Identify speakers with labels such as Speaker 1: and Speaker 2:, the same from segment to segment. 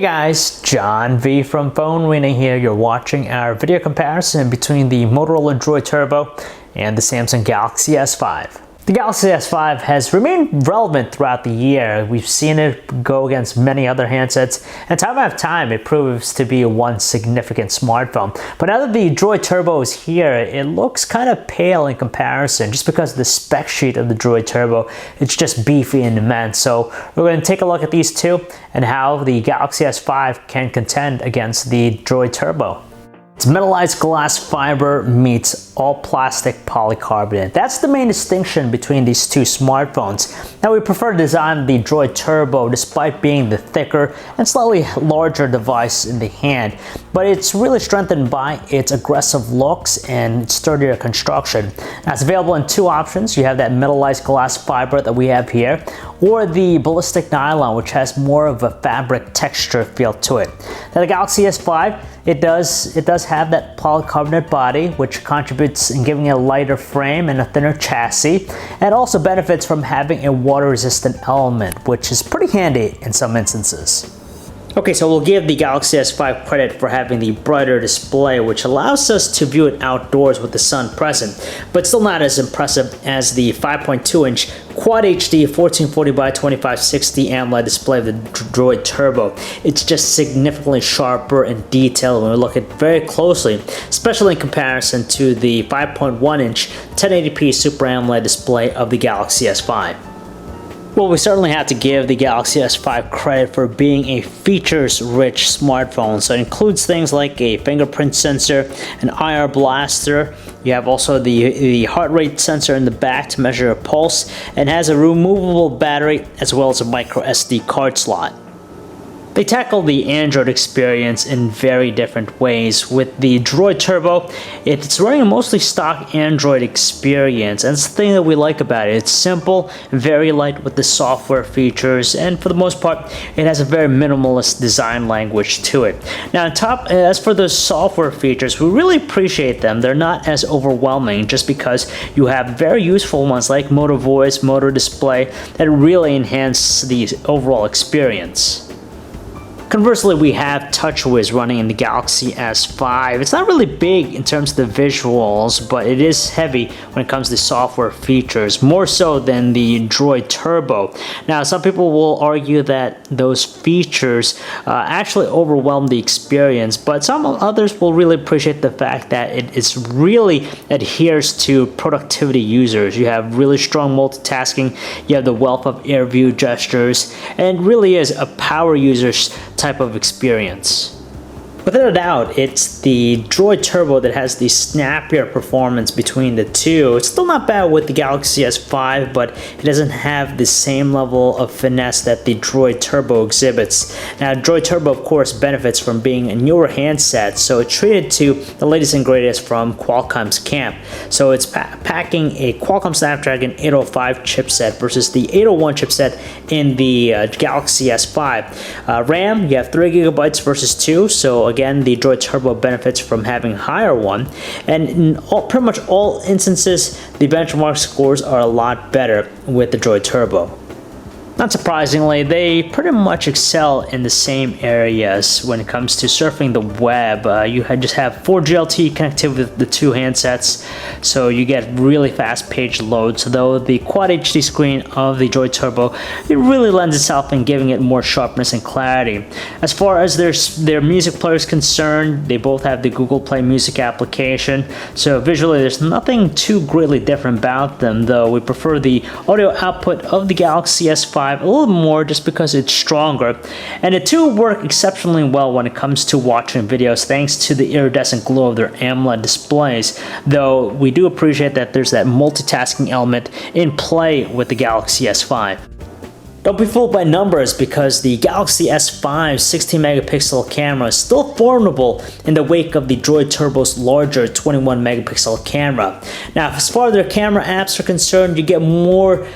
Speaker 1: Hey guys, John V from PhoneArena here. You're watching our video comparison between the Motorola Droid Turbo and the Samsung Galaxy S5. The Galaxy S5 has remained relevant throughout the year. We've seen it go against many other handsets, and time after time it proves to be one significant smartphone. But now that the Droid Turbo is here, it looks kind of pale in comparison just because the spec sheet of the Droid Turbo, it's just beefy and immense. So we're going to take a look at these two and how the Galaxy S5 can contend against the Droid Turbo. It's metallized glass fiber meets all plastic polycarbonate. That's the main distinction between these two smartphones. Now, we prefer to design the Droid Turbo despite being the thicker and slightly larger device in the hand, but it's really strengthened by its aggressive looks and sturdier construction. Now, it's available in two options. You have that metallized glass fiber that we have here, or the ballistic nylon, which has more of a fabric texture feel to it. Now, the Galaxy S5, it does have that polycarbonate body, which contributes in giving it a lighter frame and a thinner chassis, and also benefits from having a water-resistant element, which is pretty handy in some instances. Okay, so we'll give the Galaxy S5 credit for having the brighter display, which allows us to view it outdoors with the sun present, but still not as impressive as the 5.2-inch Quad HD 1440 by 2560 AMOLED display of the Droid Turbo. It's just significantly sharper and detailed when we look at it very closely, especially in comparison to the 5.1-inch 1080p Super AMOLED display of the Galaxy S5. Well, we certainly have to give the Galaxy S5 credit for being a features-rich smartphone. So it includes things like a fingerprint sensor, an IR blaster. You have also the heart rate sensor in the back to measure your pulse, and has a removable battery as well as a micro SD card slot. They tackle the Android experience in very different ways. With the Droid Turbo, it's running a mostly stock Android experience, and that's the thing that we like about it. It's simple, very light with the software features, and for the most part, it has a very minimalist design language to it. Now, as for the software features, we really appreciate them. They're not as overwhelming just because you have very useful ones like Moto Voice, Moto Display that really enhance the overall experience. Conversely, we have TouchWiz running in the Galaxy S5. It's not really big in terms of the visuals, but it is heavy when it comes to software features, more so than the Droid Turbo. Now, some people will argue that those features actually overwhelm the experience, but some others will really appreciate the fact that it really adheres to productivity users. You have really strong multitasking, you have the wealth of air view gestures, and it really is a power user's type of experience. Without a doubt, it's the Droid Turbo that has the snappier performance between the two. It's still not bad with the Galaxy S5, but it doesn't have the same level of finesse that the Droid Turbo exhibits. Now, Droid Turbo, of course, benefits from being a newer handset, so it's treated to the latest and greatest from Qualcomm's camp. So it's packing a Qualcomm Snapdragon 805 chipset versus the 801 chipset in the Galaxy S5. RAM, you have 3 GB versus 2, so again, the Droid Turbo benefits from having a higher one, and in pretty much all instances, the benchmark scores are a lot better with the Droid Turbo. Not surprisingly, they pretty much excel in the same areas when it comes to surfing the web. You just have 4G LTE connectivity with the two handsets, so you get really fast page loads, though the Quad HD screen of the Droid Turbo, it really lends itself in giving it more sharpness and clarity. As far as their music player is concerned, they both have the Google Play Music application, so visually there's nothing too greatly different about them, though we prefer the audio output of the Galaxy S5 a little more just because it's stronger, and the two work exceptionally well when it comes to watching videos thanks to the iridescent glow of their AMOLED displays, though we do appreciate that there's that multitasking element in play with the Galaxy S5. Don't be fooled by numbers, because the Galaxy S5's 16-megapixel camera is still formidable in the wake of the Droid Turbo's larger 21-megapixel camera. Now, as far as their camera apps are concerned, you get more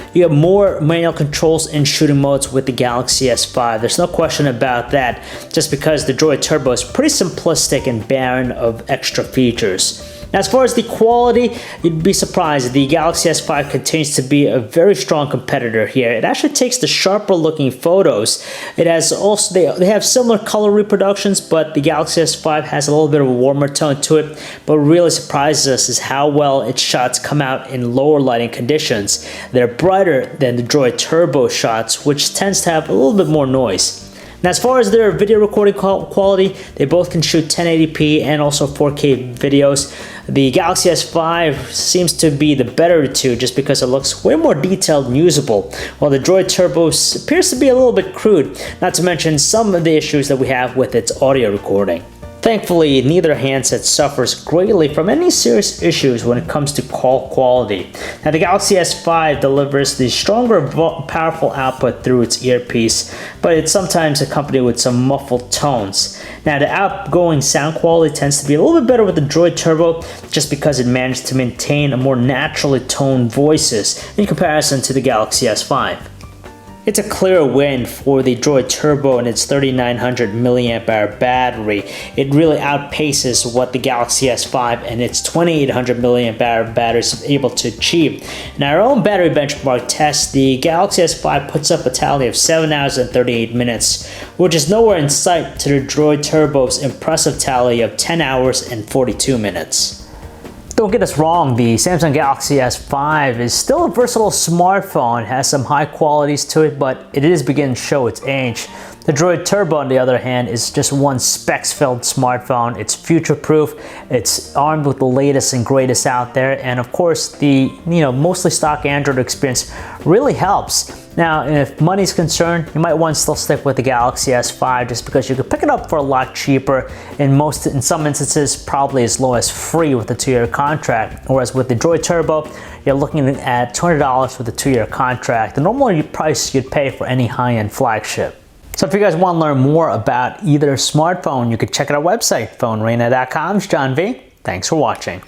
Speaker 1: manual controls in shooting modes with the Galaxy S5. There's no question about that, just because the Droid Turbo is pretty simplistic and barren of extra features. As far as the quality, you'd be surprised. The Galaxy S5 continues to be a very strong competitor here. It actually takes the sharper looking photos. It has also, they have similar color reproductions, but the Galaxy S5 has a little bit of a warmer tone to it. But what really surprises us is how well its shots come out in lower lighting conditions. They're brighter than the Droid Turbo shots, which tends to have a little bit more noise. Now, as far as their video recording quality, they both can shoot 1080p and also 4K videos. The Galaxy S5 seems to be the better of the two just because it looks way more detailed and usable, while the Droid Turbo appears to be a little bit crude, not to mention some of the issues that we have with its audio recording. Thankfully, neither handset suffers greatly from any serious issues when it comes to call quality. Now, the Galaxy S5 delivers the stronger, powerful output through its earpiece, but it's sometimes accompanied with some muffled tones. Now, the outgoing sound quality tends to be a little bit better with the Droid Turbo just because it managed to maintain a more naturally toned voices in comparison to the Galaxy S5. It's a clear win for the Droid Turbo and its 3900 mAh battery. It really outpaces what the Galaxy S5 and its 2800 mAh battery is able to achieve. In our own battery benchmark test, the Galaxy S5 puts up a tally of 7 hours and 38 minutes, which is nowhere in sight to the Droid Turbo's impressive tally of 10 hours and 42 minutes. Don't get us wrong, the Samsung Galaxy S5 is still a versatile smartphone. It has some high qualities to it, but it is beginning to show its age. The Droid Turbo, on the other hand, is just one specs-filled smartphone. It's future-proof, it's armed with the latest and greatest out there, and of course, the mostly stock Android experience really helps. Now, if money's concerned, you might want to still stick with the Galaxy S5 just because you could pick it up for a lot cheaper. In some instances, probably as low as free with a 2-year contract. Whereas with the Droid Turbo, you're looking at $200 with a 2-year contract, the normal price you'd pay for any high-end flagship. So if you guys want to learn more about either smartphone, you can check out our website, PhoneArena.com. It's John V. Thanks for watching.